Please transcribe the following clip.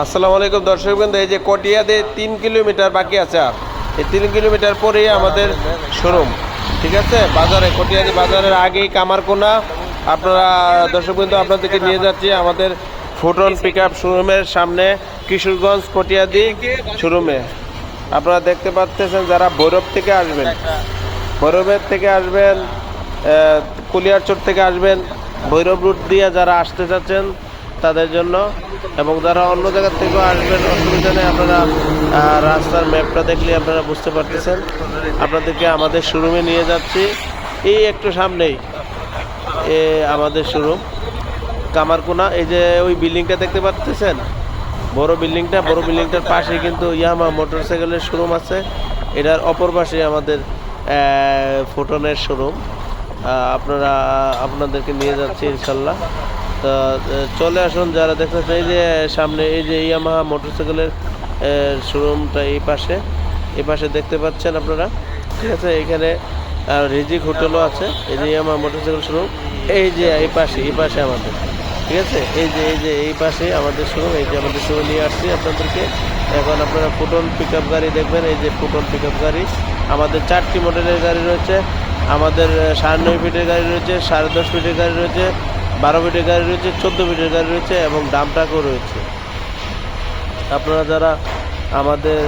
আসসালামু আলাইকুম দর্শকবৃন্দ, এই যে কটিয়াতে 3 কিলোমিটার বাকি আছে, আর এই 3 কিলোমিটার পরেই আমাদের শোরুম। ঠিক আছে, বাজারে কটিয়াদি বাজারের আগেই কামারকোনা। আপনারা দর্শকবৃন্দ আপনাদেরকে নিয়ে যাচ্ছি আমাদের ফুটন পিক আপ শোরুমের সামনে, কিশোরগঞ্জ কটিয়াদি শোরুমে। আপনারা দেখতে পাচ্ছেন যারা ভৈরব থেকে আসবেন, ভৈরবের থেকে আসবেন, কুলিয়ারচর থেকে আসবেন, ভৈরব রুট দিয়ে যারা আসতে চাচ্ছেন তাদের জন্য, এবং যারা অন্য জায়গা থেকেও আসবেন অসুবিধা নেই। আপনারা রাস্তার ম্যাপটা দেখলে আপনারা বুঝতে পারতেছেন। আপনাদেরকে আমাদের শোরুমে নিয়ে যাচ্ছি, এই একটু সামনেই আমাদের শোরুম কামারকোনা। এই যে ওই বিল্ডিংটা দেখতে পাচ্ছেন, বড় বিল্ডিংটার পাশে কিন্তু ইয়ামাহা মোটরসাইকেলের শোরুম আছে। এটার অপর পাশে আমাদের ফুটনের শোরুম। আপনাদেরকে নিয়ে যাচ্ছি ইনশাল্লাহ। তা চলে আসুন যারা দেখতেছেন। এই যে সামনে এই যে ইয়ামাহা মোটরসাইকেলের শোরুমটা এই পাশে দেখতে পাচ্ছেন আপনারা। ঠিক আছে, এখানে রিজিক হোটেলও আছে। এই যে ইয়ামাহা মোটরসাইকেল শোরুম, এই যে এই পাশে আমাদের। ঠিক আছে, এই পাশে আমাদের শোরুম। এই যে আমাদের শোরুম নিয়ে আসছি আপনাদেরকে। এখন আপনারা ফুটন পিক আপ গাড়ি দেখবেন। এই যে ফুটন পিক আপ গাড়ি আমাদের 4টি মডেলের গাড়ি রয়েছে। আমাদের 9.5 ফিটের গাড়ি রয়েছে, 10.5 ফিটের গাড়ি রয়েছে, 12 ফিটের গাড়ি রয়েছে, 14 ফিটের গাড়ি রয়েছে এবং ডাম্প ট্রাকও রয়েছে। আপনারা যারা আমাদের